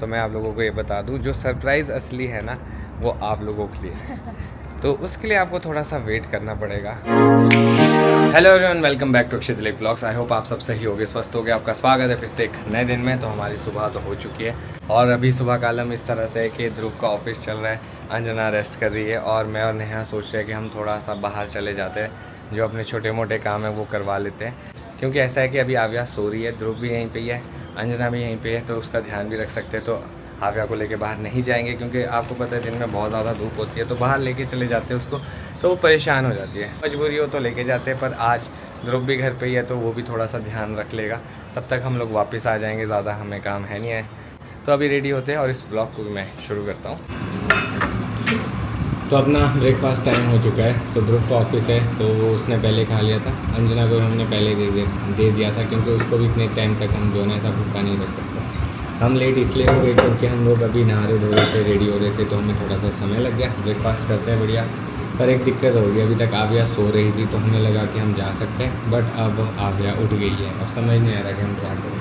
तो मैं आप लोगों को ये बता दूं, जो सरप्राइज़ असली है ना वो आप लोगों के लिए, तो उसके लिए आपको थोड़ा सा वेट करना पड़ेगा। Hello everyone, welcome back to Akshit Dilip blogs. I hope आप सब सही होगे, स्वस्थ होगे। आपका स्वागत है फिर से एक नए दिन में। तो हमारी सुबह तो हो चुकी है और अभी सुबह का आलम इस तरह से है कि ध्रुव का ऑफिस चल रहा है, अंजना रेस्ट कर रही है और मैं और नेहा सोच रहे हैं कि हम थोड़ा सा बाहर चले जाते हैं, जो अपने छोटे मोटे काम है वो करवा लेते हैं। क्योंकि ऐसा है कि अभी आव्या सो रही है, ध्रुव भी यहीं पे ही है, अंजना भी यहीं पे है, तो उसका ध्यान भी रख सकते हैं। तो आव्या को लेके बाहर नहीं जाएंगे क्योंकि आपको पता है दिन में बहुत ज़्यादा धूप होती है, तो बाहर लेके चले जाते हैं उसको, तो वो परेशान हो जाती है। मजबूरी हो तो लेके जाते हैं, पर आज ध्रुव भी घर पे ही है तो वो भी थोड़ा सा ध्यान रख लेगा। तब तक हम लोग वापस आ जाएंगे, ज़्यादा हमें काम है नहीं है। तो अभी रेडी होते हैं और इस ब्लॉग को भी मैं शुरू करता हूँ। तो अपना ब्रेकफास्ट टाइम हो चुका है, तो ध्रुव का ऑफिस है तो वो उसने पहले खा लिया था। अंजना को हमने पहले दे दिया था क्योंकि उसको भी इतने टाइम तक हम जो है ना ऐसा भूखा नहीं रख सकते। हम लेट इसलिए हो गए क्योंकि हम लोग अभी नहा धो रहे थे, रेडी हो रहे थे, तो हमें थोड़ा सा समय लग गया। ब्रेकफास्ट करते हैं बढ़िया, पर एक दिक्कत होगी, अभी तक आव्या सो रही थी तो हमें लगा कि हम जा सकते हैं, बट अब आव्या उठ गई है। अब समझ नहीं आ रहा कि हम क्या करें।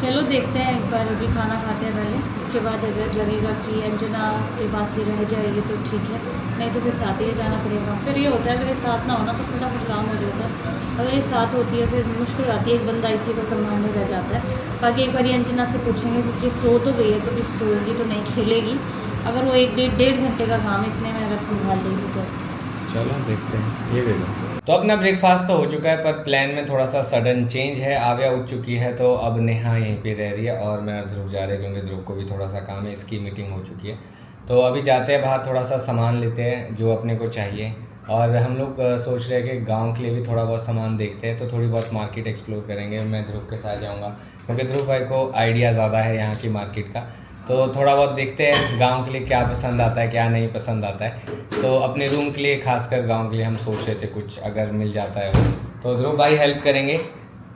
चलो देखते हैं, एक बार अभी खाना खाते हैं पहले, उसके बाद अगर लगेगा कि अंजना के पास ही रह जाएगी तो ठीक है, नहीं तो फिर साथ ही जाना पड़ेगा। फिर ये होता है अगर ये साथ ना होना तो फटाफट काम हो जाता है, अगर ये साथ होती है फिर मुश्किल आती है, एक बंदा इसी को संभालने रह जाता है। बाकी एक बार अंजना से पूछेंगे क्योंकि सो तो गई है तो फिर सोएगी तो नहीं खेलेगी। अगर वो एक डेढ़ घंटे का काम इतने में अगर संभाल लेगी तो चलो देखते हैं। ये दे दो। तो अपना ब्रेकफास्ट तो हो चुका है, पर प्लान में थोड़ा सा सडन चेंज है। आव्या उठ चुकी है तो अब नेहा यहीं पे रह रही है और मैं ध्रुव जा रहे हैं क्योंकि ध्रुव को भी थोड़ा सा काम है, इसकी मीटिंग हो चुकी है। तो अभी जाते हैं बाहर, थोड़ा सा सामान लेते हैं जो अपने को चाहिए, और हम लोग सोच रहे हैं कि गांव के लिए भी थोड़ा बहुत सामान देखते हैं, तो थोड़ी बहुत मार्केट एक्सप्लोर करेंगे। मैं ध्रुव के साथ जाऊँगा क्योंकि ध्रुव भाई को आइडिया ज़्यादा है यहाँ की मार्केट का, तो थोड़ा बहुत देखते हैं गांव के लिए क्या पसंद आता है क्या नहीं पसंद आता है। तो अपने रूम के लिए, खासकर गांव के लिए हम सोच रहे थे कुछ अगर मिल जाता है वो, तो ध्रुव भाई हेल्प करेंगे,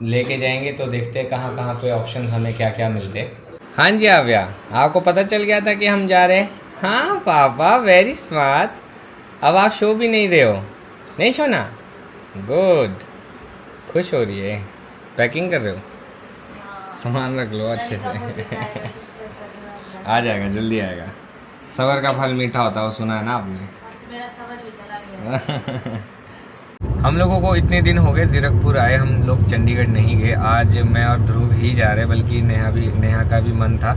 लेके जाएंगे। तो देखते हैं कहाँ कहाँ पे ऑप्शन हमें क्या क्या मिलते हैं। हाँ जी आव्या, आपको पता चल गया था कि हम जा रहे हैं? हाँ पापा, वेरी स्मार्ट। अब आप शो भी नहीं रहे हो, नहीं सोना? गुड, खुश हो रही है, पैकिंग कर रहे हो, सामान रख लो अच्छे से। आ जाएगा, जल्दी आएगा। सबर का फल मीठा होता है, वो सुना है ना आपने? मेरा सबर भी चला गया। हम लोगों को इतने दिन हो गए जीरकपुर आए, हम लोग चंडीगढ़ नहीं गए। आज मैं और ध्रुव ही जा रहे, बल्कि नेहा का भी मन था,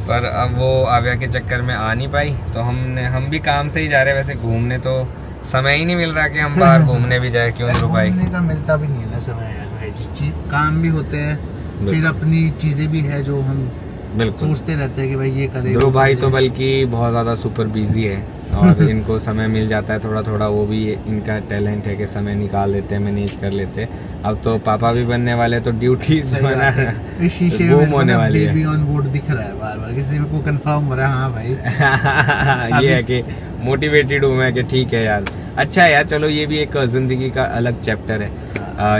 पर अब वो आव्या के चक्कर में आ नहीं पाई, तो हम भी काम से ही जा रहे। वैसे घूमने तो समय ही नहीं मिल रहा कि हम बाहर घूमने भी जाए। क्यों ध्रुव भाई? घूमने का मिलता भी नहीं है ना समय यार भाई जी, काम भी होते हैं, फिर अपनी चीजें भी है जो हम बिल्कुल सोचते रहते हैं कि भाई ये करें। ध्रुव भाई तो बल्कि बहुत ज़्यादा सुपर बिजी है और इनको समय मिल जाता है थोड़ा थोड़ा, वो भी इनका टैलेंट है कि समय निकाल लेते हैं, मैनेज कर लेते हैं। अब तो पापा भी बनने वाले, तो ड्यूटीज शीशे बूम होने वाली है। बेबी ऑन बोर्ड दिख रहा है बार बार, किसी को कंफर्म हो रहा है हाँ भाई। ये है कि मोटिवेटेड हूँ मैं कि ठीक है यार, अच्छा है यार। चलो ये भी एक ज़िंदगी का अलग चैप्टर है।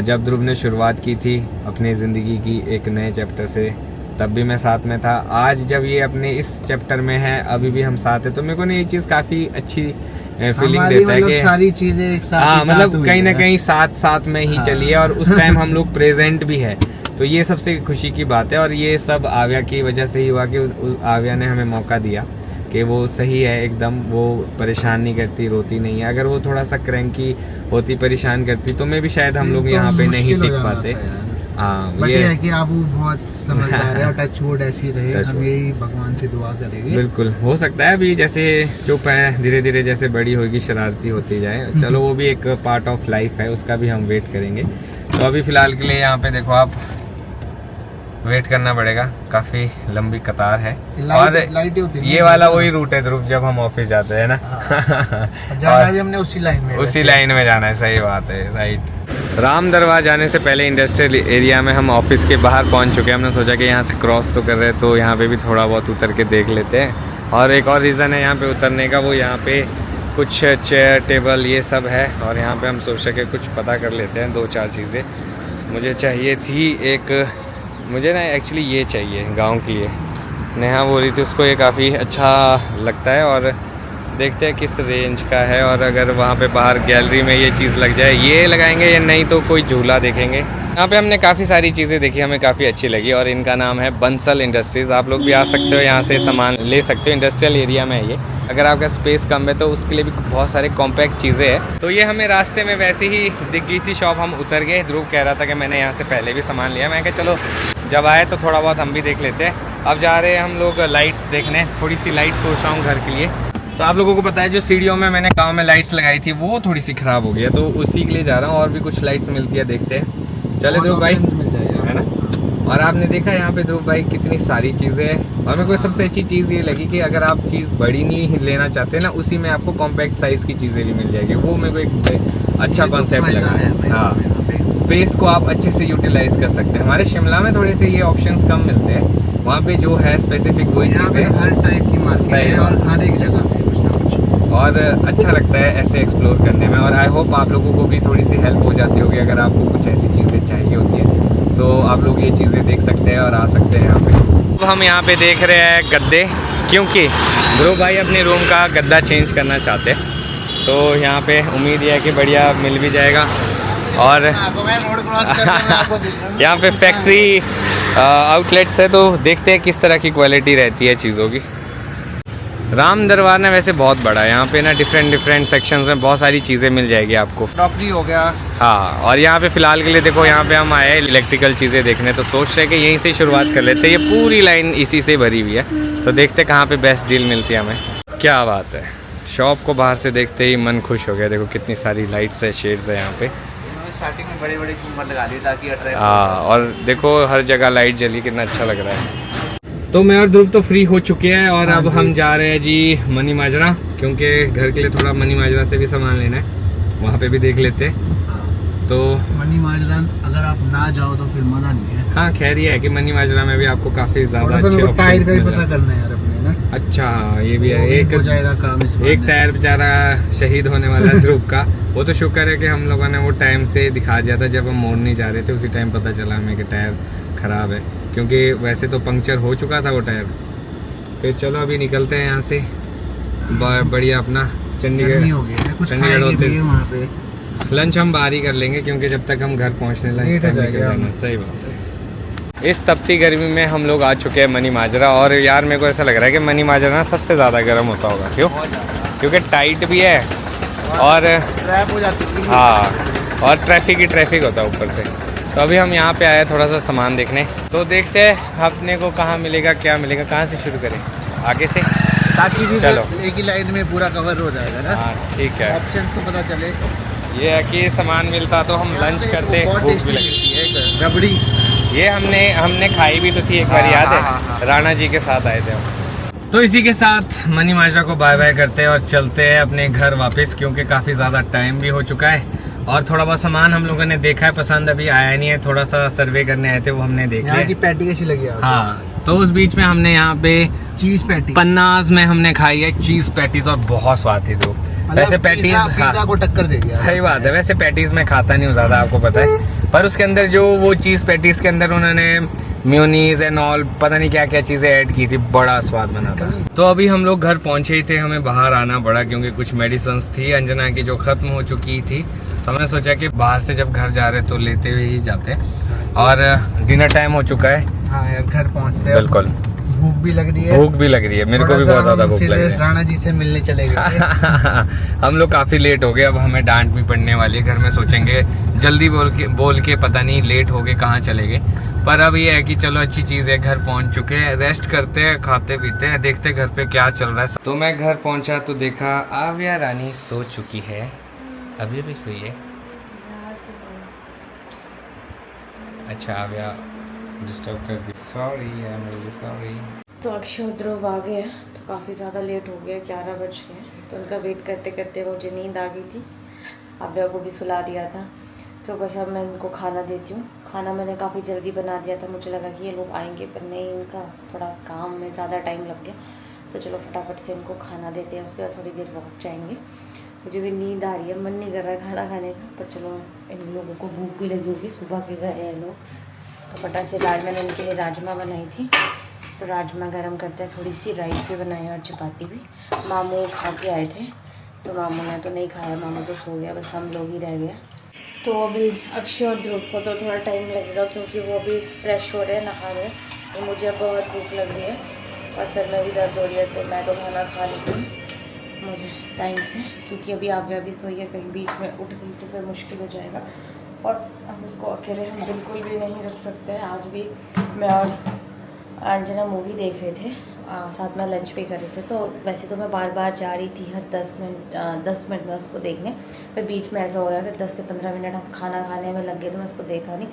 जब ध्रुव ने शुरुआत की थी अपनी ज़िंदगी की एक नए चैप्टर से, तब भी मैं साथ में था। आज जब ये अपने इस चैप्टर में है, अभी भी हम साथ है, तो मेरे को ना ये चीज़ काफ़ी अच्छी फीलिंग देता है कि सारी चीजें एक साथ, हाँ, मतलब कहीं ना कहीं साथ में ही चली है, और उस टाइम हम लोग प्रेजेंट भी है, तो ये सबसे खुशी की बात है। और ये सब आव्या की वजह से ही हुआ कि आव्या ने हमें मौका दिया कि वो सही है एकदम, वो परेशान नहीं करती, रोती नहीं है। अगर वो थोड़ा सा क्रैंकी होती, परेशान करती, तो मैं भी शायद हम लोग यहाँ पे नहीं टिक पाते। हाँ, ये है कि आप वो बहुत समझदार है और टच वुड ऐसी रहे, हम यही भगवान से दुआ करेंगे। बिल्कुल, हो सकता है अभी जैसे चुप है, धीरे धीरे जैसे बड़ी होगी शरारती होती जाए। चलो वो भी एक पार्ट ऑफ लाइफ है, उसका भी हम वेट करेंगे। तो अभी फिलहाल के लिए यहाँ पे देखो आप, वेट करना पड़ेगा, काफी लंबी कतार है। और ये वाला वही रूट है ध्रुव, जब हम ऑफिस जाते हैं ना। जाना भी हमने उसी लाइन में जाना है। सही बात है, राइट। राम दरबार जाने से पहले इंडस्ट्रियल एरिया में हम ऑफिस के बाहर पहुंच चुके हैं। हमने सोचा कि यहाँ से क्रॉस तो कर रहे हैं, तो यहाँ पे भी थोड़ा बहुत उतर के देख लेते हैं। और एक और रीज़न है यहाँ पे उतरने का, वो यहाँ पे कुछ चेयर टेबल ये सब है, और यहाँ पे हम सोच सके कुछ पता कर लेते हैं। 2-4 चीज़ें मुझे चाहिए थी। मुझे ना एक्चुअली ये चाहिए गाँव के लिए, नेहा बोल रही थी उसको ये काफ़ी अच्छा लगता है, और देखते हैं किस रेंज का है। और अगर वहाँ पे बाहर गैलरी में ये चीज़ लग जाए, ये लगाएंगे, या नहीं तो कोई झूला देखेंगे यहाँ पे हमने काफ़ी सारी चीज़ें देखी, हमें काफ़ी अच्छी लगी और इनका नाम है बंसल इंडस्ट्रीज़। आप लोग भी आ सकते हो, यहाँ से सामान ले सकते हो। इंडस्ट्रियल एरिया में है ये। अगर आपका स्पेस कम है तो उसके लिए भी बहुत सारे कॉम्पैक्ट चीज़ें हैं। तो ये हमें रास्ते में वैसे ही दिख गई थी शॉप, हम उतर गए। ध्रुव कह रहा था कि मैंने यहाँ से पहले भी सामान लिया। मैं कहा चलो जब आए तो थोड़ा बहुत हम भी देख लेते हैं। अब जा रहे हैं हम लोग लाइट्स देखने, थोड़ी सी लाइट सोच रहा हूँ घर के लिए। तो आप लोगों को पता है जो सीढ़ियों में मैंने गांव में लाइट्स लगाई थी वो थोड़ी सी ख़राब हो गई है, तो उसी के लिए जा रहा हूँ। और भी कुछ लाइट्स मिलती है, देखते हैं। चले ध्रुव भाई, है ना। और आपने देखा यहाँ पे ध्रुव भाई कितनी सारी चीज़ें हैं। और मेरे को सबसे अच्छी चीज़ ये लगी कि अगर आप चीज़ बड़ी नहीं लेना चाहते ना, उसी में आपको कॉम्पैक्ट साइज़ की चीज़ें भी मिल जाएगी। वो मेरे को एक अच्छा कॉन्सेप्ट लगा है। हाँ, स्पेस को आप अच्छे से यूटिलाइज कर सकते हैं। हमारे शिमला में थोड़े से ये ऑप्शंस कम मिलते हैं, वहाँ पे जो है स्पेसिफिक वही चीज़ें, हर टाइप की मार्केट है और हर एक जगह पे कुछ ना कुछ। और अच्छा लगता है ऐसे एक्सप्लोर करने में। और आई होप आप लोगों को भी थोड़ी सी हेल्प हो जाती होगी। अगर आपको कुछ ऐसी चीज़ें चाहिए होती है तो आप लोग ये चीज़ें देख सकते हैं और आ सकते हैं यहाँ पे। अब हम यहाँ पे देख रहे हैं गद्दे, क्योंकि ध्रुव भाई अपने रूम का गद्दा चेंज करना चाहते हैं। तो यहाँ पे उम्मीद है कि बढ़िया मिल भी जाएगा। और यहाँ पे फैक्ट्री आउटलेट्स है, तो देखते हैं किस तरह की क्वालिटी रहती है चीज़ों की। राम दरबार ना वैसे बहुत बड़ा है, यहाँ पे ना डिफरेंट सेक्शंस में बहुत सारी चीज़ें मिल जाएगी आपको। क्रॉकरी हो गया। हाँ, और यहाँ पे फ़िलहाल के लिए देखो, यहाँ पे हम आए हैं इलेक्ट्रिकल चीज़ें देखने, तो सोच रहे हैं कि यहीं से शुरुआत कर लेते हैं। ये पूरी लाइन इसी से भरी हुई है, तो देखते हैं कहाँ पे बेस्ट डील मिलती है हमें। क्या बात है, शॉप को बाहर से देखते ही मन खुश हो गया। देखो कितनी सारी लाइट्स है, शेड्स है यहाँ पे। स्टार्टिंग में बड़ी बड़ी झूमर लगा दी ताकि अट्रैक्ट। हाँ, और देखो हर जगह लाइट जली, कितना अच्छा लग रहा है। तो मैं और ध्रुव तो फ्री हो चुके हैं और अब हम जा रहे हैं जी मनी माजरा, क्योंकि घर के लिए थोड़ा मनी माजरा से भी सामान लेना है, वहाँ पे भी देख लेते हैं। तो मनी माजरा अगर आप ना जाओ तो फिर मजा नहीं है। हाँ, खैर ये है कि मनी माजरा में भी आपको काफ़ी ज़्यादा अच्छे टायर का ऑप्शंस ही मिल पता जाते करना है यार अपने ना। हैं। अच्छा, ये भी है। हो जाएगा काम इसमें। एक टायर बेचारा शहीद होने वाला है ध्रुव का। वो तो शुक्र है कि हम लोगों ने वो टाइम से दिखा दिया था, जब हम मोड़ नहीं जा रहे थे उसी टाइम पता चला हमें कि टायर ख़राब है, क्योंकि वैसे तो पंक्चर हो चुका था वो टायर। फिर चलो अभी निकलते हैं यहाँ से बढ़िया अपना चंडीगढ़ होते वहाँ पे लंच हम बाहर ही कर लेंगे, क्योंकि जब तक हम घर पहुँचने लंच टाइम निकल जाना। सही बात है। इस तपती गर्मी में हम लोग आ चुके हैं मनी माजरा, और यार मेरे को ऐसा लग रहा है कि मनी माजरा ना सबसे ज़्यादा गर्म होता होगा। क्यों? क्योंकि टाइट भी है और ट्रैप हो जाती है। हाँ, और ट्रैफिक होता है ऊपर से। तो अभी हम यहाँ पे आए थोड़ा सा सामान देखने, तो देखते हैं अपने को कहाँ मिलेगा, क्या मिलेगा। कहाँ से शुरू करें? आगे से, ताकि भी चलो एक ही लाइन में पूरा कवर हो जाएगा ना। हाँ ठीक है, ऑप्शन तो पता चले। ये है कि सामान मिलता तो हम लंच करते, भूख भी लगती है। रबड़ी ये हमने खाई भी तो थी एक बार, याद है? राणा जी के साथ आए थे हम। तो इसी के साथ मनी माजरा को बाय बाय करते हैं और चलते हैं अपने घर वापस, क्योंकि काफ़ी ज़्यादा टाइम भी हो चुका है। और थोड़ा बहुत सामान हम लोगों ने देखा है, पसंद अभी आया नहीं है। थोड़ा सा सर्वे करने आए थे, वो हमने देख लिया। पैटी कैसी लगी आपको? हाँ, तो उस बीच में हमने यहाँ पे चीज पैटी पन्नास में हमने खाई है चीज पैटीज, और बहुत स्वाद थी। तो वैसे पैटीज पिज़्ज़ा को टक्कर दे दिया। सही बात है। वैसे पैटीज में खाता नहीं हूँ ज़्यादा, आपको पता है, पर उसके अंदर जो वो चीज़ पैटीज के अंदर उन्होंने म्योनीज एंड ऑल पता नहीं क्या क्या चीज़ें ऐड की थी, बड़ा स्वाद बना था। तो अभी हम लोग घर पहुँचे ही थे, हमें बाहर आना पड़ा क्योंकि कुछ मेडिसिन थी अंजना की जो ख़त्म हो चुकी थी। तो हमने सोचा कि बाहर से जब घर जा रहे तो लेते हुए ही जाते, और डिनर टाइम हो चुका है। हाँ यार, घर पहुँचते बिल्कुल। भूख भी लग रही है। भूख भी लग रही है, मेरे को भी बहुत ज़्यादा भूख लग रही है। राणा जी से मिलने चले गए। हम लोग काफ़ी लेट हो गए, अब हमें डांट भी पड़ने वाली है। घर में सोचेंगे जल्दी बोल के पता नहीं लेट हो गए कहाँ चले गए। पर अब ये है कि चलो अच्छी चीज़ है, घर पहुँच चुके हैं, रेस्ट करते हैं, खाते पीते हैं, देखते घर पे क्या चल रहा है। तो मैं घर पहुँचा तो देखा आव्या रानी सो चुकी है, अभी भी सोई है। अच्छा, आव्या डिस्टर्ब कर दी, sorry, I am really sorry. तो अक्षय और ध्रुव आ गए, तो काफ़ी ज़्यादा लेट हो गया, 11 बज गए। तो उनका वेट करते करते मुझे नींद आ गई थी, आव्या को भी सुला दिया था। तो बस अब मैं इनको खाना देती हूँ। खाना मैंने काफ़ी जल्दी बना दिया था, मुझे लगा कि ये लोग आएंगे, पर नहीं, इनका थोड़ा काम में ज़्यादा टाइम लग गया। तो चलो फटाफट से इनको खाना देते हैं, उसके बाद थोड़ी देर वॉक जाएंगे। मुझे भी नींद आ रही है, मन नहीं कर रहा है खाना खाने का, पर चलो इन लोगों को भूख भी लगी होगी, सुबह के गए हैं लोग। तो फटाफट से मैंने इनके लिए राजमा बनाई थी, तो राजमा गरम करते हैं, थोड़ी सी राइस भी बनाई और चपाती भी। मामू खा के आए थे, तो मामू ने तो नहीं खाया, मामू तो सो गया, बस हम लोग ही रह गए। तो अभी अक्षय और ध्रुव को तो थोड़ा टाइम लगेगा क्योंकि वो अभी फ्रेश हो रहे हैं, नहा रहे हैं। तो मुझे अब बहुत भूख लग रही है और सर में भी दर्द हो रही है, तो मैं तो खाना खा लेती हूँ मुझे टाइम से, क्योंकि अभी आव्या भी सोई है, कहीं बीच में उठ गई तो फिर मुश्किल हो जाएगा। और अब उसको अकेले हम बिल्कुल भी नहीं रख सकते हैं। आज भी मैं और अंजना मूवी देख रहे थे, साथ में लंच भी कर रहे थे। तो वैसे तो मैं बार बार जा रही थी हर 10 मिनट में उसको देखने, पर बीच में ऐसा हो गया कि 10 से 15 मिनट हम खाना खाने में लग गए तो मैं उसको देखा नहीं।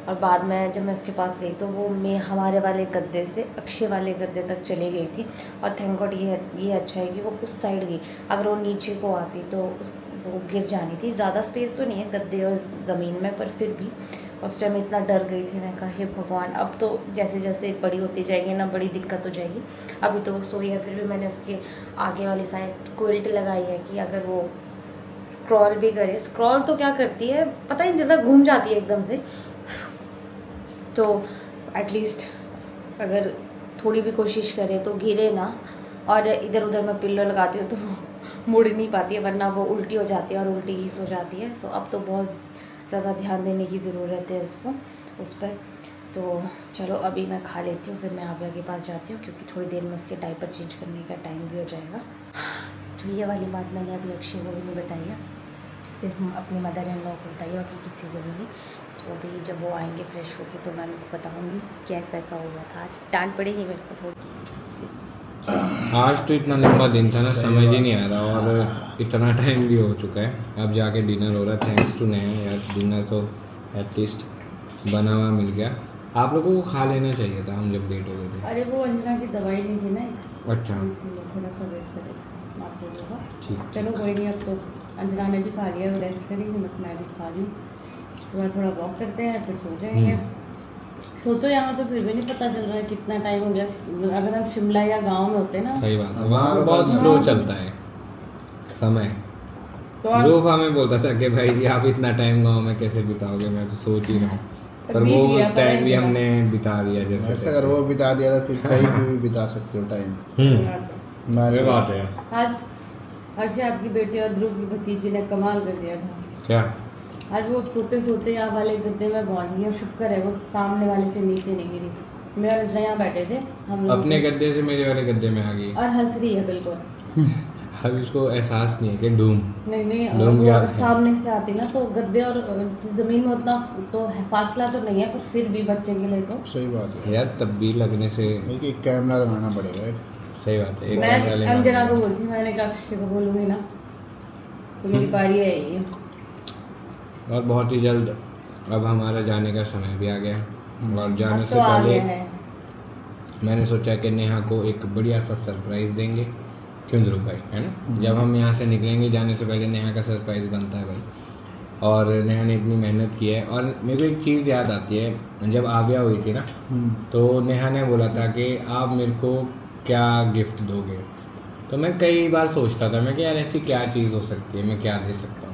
और बाद में जब मैं उसके पास गई तो वो मैं हमारे वाले गद्दे से अक्षय वाले गद्दे तक चली गई थी। और थैंक गॉड ये अच्छा है कि वो उस साइड गई, अगर वो नीचे को आती तो वो गिर जानी थी। ज़्यादा स्पेस तो नहीं है गद्दे और ज़मीन में, पर फिर भी उस टाइम इतना डर गई थी। मैं कहा हे भगवान, अब तो जैसे जैसे बड़ी होती जाएगी ना बड़ी दिक्कत हो जाएगी। अभी तो वो सोई है, फिर भी मैंने उसके आगे वाली साइड क्विल्ट लगाई है कि अगर वो स्क्रॉल भी करे। स्क्रॉल तो क्या करती है पता ही नहीं चलता, घूम जाती है एकदम से। तो एटलीस्ट अगर थोड़ी भी कोशिश करे तो गिरे ना। और इधर उधर मैं पिल्लो लगाती हूँ तो मुड़ नहीं पाती है, वरना वो उल्टी हो जाती है और उल्टी ही सो जाती है। तो अब तो बहुत ज़्यादा ध्यान देने की ज़रूरत है उसको, उस पर। तो चलो अभी मैं खा लेती हूँ, फिर मैं आव्या के पास जाती हूँ, क्योंकि थोड़ी देर में उसके डायपर चेंज करने का टाइम भी हो जाएगा। तो ये वाली बात मैंने अभी अक्षय को भी नहीं बताई है, सिर्फ अपनी मदर इन लॉ को बताई है, बाकी किसी को भी नहीं। तो अभी जब वो आएंगे फ्रेश होके तो मैं उनको बताऊँगी कैसा ऐसा हो गया था। आज डांट पड़ेगी मेरे को थोड़ी। आज तो इतना लंबा दिन था ना, समझ ही नहीं आ रहा, और इतना टाइम भी हो चुका है। अब जाके डिनर हो रहा है, थैंक्स टू नेहा यार, डिनर तो एटलीस्ट बना हुआ मिल गया। आप लोगों को खा लेना चाहिए था, हम जब लेट हो गए थे। अरे वो अंजना की दवाई नहीं थी ना, अच्छा इसलिए थोड़ा सा वेट करें आप लोगों का। ठीक। चलो कोई नहीं, अब तो अंजना ने भी खा लिया, वो रेस्ट करेंगे, बस मैं भी खा ली। तो थोड़ा वॉक करते हैं फिर सो जाएंगे। सो तो यहाँ तो फिर भी नहीं पता चल रहा है कितना टाइम हो गया। अगर हम शिमला या गांव में होते ना, सही बात है, वहाँ पे बहुत स्लो चलता है समय। तो लोग हमें बोलता था कि भाई जी आप इतना टाइम गाँव में कैसे बिताओगे, मैं तो सोच ही रहा हूँ, पर वो टाइम भी हमने बिता दिया जैसे ऐसे अगर वो बिता दिया तो फिर कहीं भी बिता सकते हो टाइम। बात है। आज अक्षय आपकी बेटी और ध्रुव की भतीजी ने कमाल कर दिया था। क्या? आज वो सोते सोते यहाँ वाले गद्दे में पहुँच गई, और शुक्र है वो सामने वाले से नीचे नहीं गिरी। मैं और अजय यहाँ बैठे थे, हम लोग अपने गद्दे से मेरे वाले गद्दे में आ गई और हंस रही है बिल्कुल। अब इसको एहसास नहीं है कि डूम नहीं डूम वो सामने से आती ना, तो गद्दे और जमीन में उतना तो फासला तो नहीं है, पर फिर भी बच्चे के लिए तो सही बात है यार, तब भी लगने से एक कैमरा लगाना पड़ेगा। सही बात है। मैं अंजना को बोलती, मैंने कहा अक्षय को बोलूँगी ना, तो मेरी बारी है ये। और बहुत ही जल्द अब हमारा जाने का समय भी आ गया, और जाने अब से तो आ पहले गया है। मैंने सोचा कि नेहा को एक बढ़िया सा सरप्राइज देंगे, क्यों ध्रुव भाई, है ना? जब हम यहाँ से निकलेंगे जाने से पहले नेहा का सरप्राइज बनता है भाई। और नेहा ने इतनी मेहनत की है, और मेरे को एक चीज़ याद आती है, जब आव्या हुई थी ना, तो नेहा ने बोला था कि आप मेरे को क्या गिफ्ट दोगे। तो मैं कई बार सोचता था मैं कि यार ऐसी क्या चीज़ हो सकती है, मैं क्या दे सकता हूँ।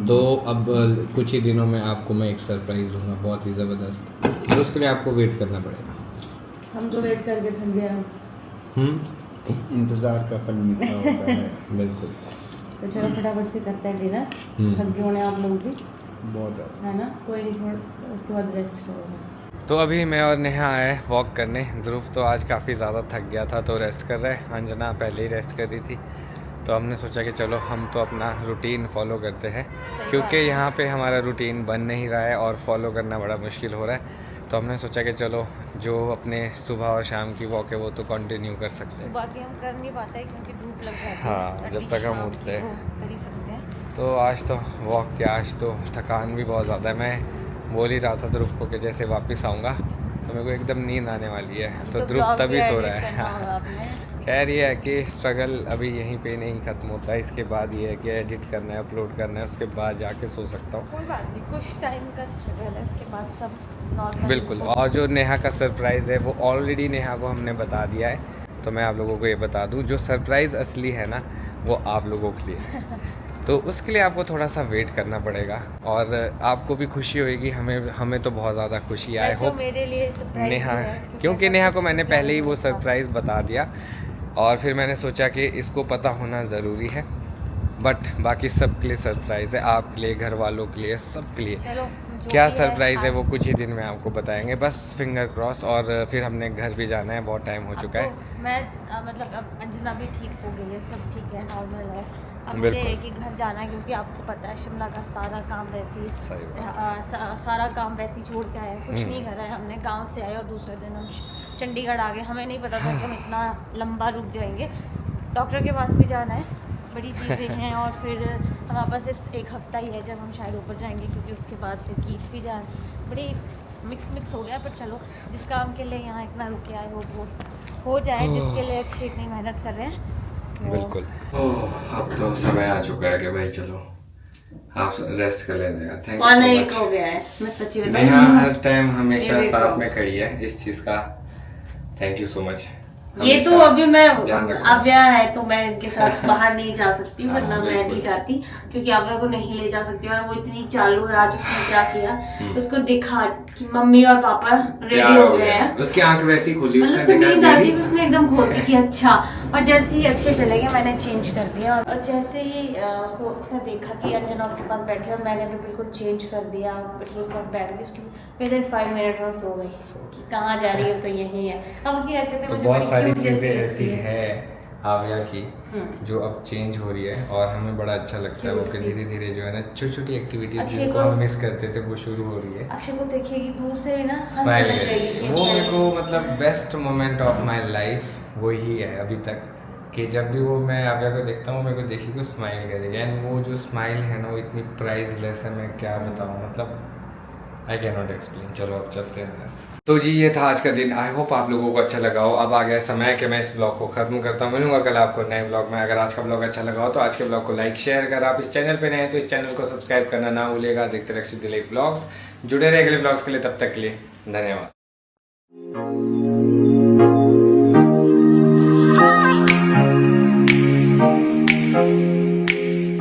तो अब कुछ ही दिनों में आपको मैं एक सरप्राइज दूंगा, बहुत ही ज़बरदस्त। तो उसके लिए आपको वेट करना पड़ेगा। हम तो वेट करके थक गए हैं। इंतजार का फल मीठा होता है। बिल्कुल। तो चलो फटाफट से करते हैं डिनर, थक गए होने आप लोग भी, बहुत ज़्यादा है ना? कोई नहीं, थोड़ा उसके बाद रेस्ट करोगे। तो अभी मैं और नेहा आए वॉक करने। ध्रुव तो आज काफ़ी ज़्यादा थक गया था तो रेस्ट कर रहा है, अंजना पहले ही रेस्ट कर रही थी। तो हमने सोचा कि चलो हम तो अपना रूटीन फॉलो करते हैं, क्योंकि यहाँ पे हमारा रूटीन बन नहीं रहा है और फॉलो करना बड़ा मुश्किल हो रहा है। तो हमने सोचा कि चलो जो अपने सुबह और शाम की वॉक है वो तो कंटिन्यू कर सकते हैं। बाकी हम कर नहीं पाते क्योंकि धूप लग जाती है। हाँ, जब तक हम उठते हैं कर ही सकते हैं। तो आज तो वॉक किया, आज तो थकान भी बहुत ज़्यादा है। मैं बोल ही रहा था ध्रुव को कि जैसे वापस आऊँगा तो मेरे को एकदम नींद आने वाली है, तो ध्रुव तभी सो रहा है। खैर ये है कि स्ट्रगल अभी यहीं पे नहीं ख़त्म होता है, इसके बाद ये है कि एडिट करना है, अपलोड करना है, उसके बाद जाके सो सकता हूँ। कोई बात नहीं, कुछ टाइम का स्ट्रगल है, उसके बाद सब नॉर्मल। बिल्कुल। और जो नेहा का सरप्राइज़ है वो ऑलरेडी नेहा को हमने बता दिया है, तो मैं आप लोगों को ये बता दूँ, जो सरप्राइज़ असली है ना वो आप लोगों के लिए तो उसके लिए आपको थोड़ा सा वेट करना पड़ेगा, और आपको भी खुशी होगी, हमें तो बहुत ज़्यादा खुशी आए हो मेरे लिए सरप्राइज नेहा, है, क्योंकि नेहा को मैंने पहले ही वो सरप्राइज़ बता दिया, और फिर मैंने सोचा कि इसको पता होना ज़रूरी है। बट बाकी सबके लिए सरप्राइज़ है, आपके लिए, घर वालों के लिए, सबके लिए। चलो क्या सरप्राइज़ है वो कुछ ही दिन में आपको बताएंगे, बस फिंगर क्रॉस। और फिर हमने घर भी जाना है, बहुत टाइम हो चुका है। तो मैं मतलब अब अंजना भी ठीक हो गई है, सब ठीक है, नॉर्मल है। अब मुझे बिल्कुल। है कि घर जाना है, क्योंकि आपको पता है शिमला का सारा काम वैसे ही सही बात। सारा काम वैसे ही छोड़ के आए हैं, कुछ हम्म। नहीं करा है हमने। गांव से आए और दूसरे दिन हम चंडीगढ़ आ गए, हमें नहीं पता था कि हम इतना लंबा रुक जाएंगे। डॉक्टर के पास भी जाना है, बड़ी चीज़ें हैं, और फिर हमारे पास सिर्फ एक हफ्ता ही है जब हम शायद ऊपर जाएंगे, क्योंकि उसके बाद फिर कीट भी जाए। बड़ी मिक्स हो गया, पर चलो जिस काम के लिए यहाँ इतना रुके आए वो हो जाए, जिसके लिए अक्षय इतनी मेहनत कर रहे हैं। तो बिल्कुल। अब तो समय आ चुका है कि भाई चलो आप रेस्ट कर लेने हैं। Thank you so much. हो गया है, मैं सच्ची नेहा बताऊं, हर टाइम हमेशा ये देखो। साथ में खड़ी है, इस चीज का थैंक यू सो मच। ये तो अभी मैं ध्यान रखो। आव्या है तो मैं इनके साथ बाहर नहीं जा सकती, हाँ, वरना मैं बिल्कुल। नहीं जाती, क्योंकि आव्या को नहीं ले जा सकती। और वो इतनी चालू है, आज उसने क्या किया, उसको दिखा कि मम्मी और पापा रेडी हो गए हैं। उसकी आंख वैसी खुली, मतलब उसने उसको नींद देखा आती, उसने एकदम खोल दी कि अच्छा। और जैसे ही अक्षय चले गए मैंने चेंज कर दिया, और जैसे ही उसने देखा कि अंजना उसके पास बैठी, और मैंने भी बिल्कुल चेंज कर दिया, बिल्कुल उसके पास बैठ गई। उसकी विदिन 5 मिनट में सो गई कि कहाँ जा रही है, तो यही है। अब उसकी हरकतें तो मुझे बहुत बड़ी सारी cute चीजें जैसी ऐसी लगती है। है आव्या की जो अब चेंज हो रही है, और हमें बड़ा अच्छा लगता है वो कि धीरे धीरे जो है ना छोटी छोटी एक्टिविटीज अक्षय जिनको को- हम मिस करते थे वो शुरू हो रही है। अक्षय को देखेगी दूर से ही ना, हंसने स्माइल लग जाएगी कि वो अच्छा मेरे है। को मतलब best moment of my life वही है अभी तक, कि जब भी वो मैं आव्या को देखता हूँ मेरे को देखी को स्माइल करेगी। एंड वो जो स्माइल है ना वो इतनी प्राइसलेस है, मैं क्या बताऊँ, मतलब आई कैन नॉट एक्सप्लेन। चलो अब चलते हैं। तो जी ये था आज का दिन, आई होप आप लोगों को अच्छा लगा हो। अब आ गया समय कि मैं इस ब्लॉग को खत्म करता हूँ, मिलूंगा कल आपको नए ब्लॉग में। अगर आज का ब्लॉग अच्छा लगा हो तो आज के ब्लॉग को लाइक शेयर, अगर आप इस चैनल पे नए हैं तो इस चैनल को सब्सक्राइब करना ना भूलिएगा। देखते रहिए अक्षय दिलीप ब्लॉग्स, जुड़े रहे अगले ब्लॉग्स के लिए, तब तक के लिए धन्यवाद।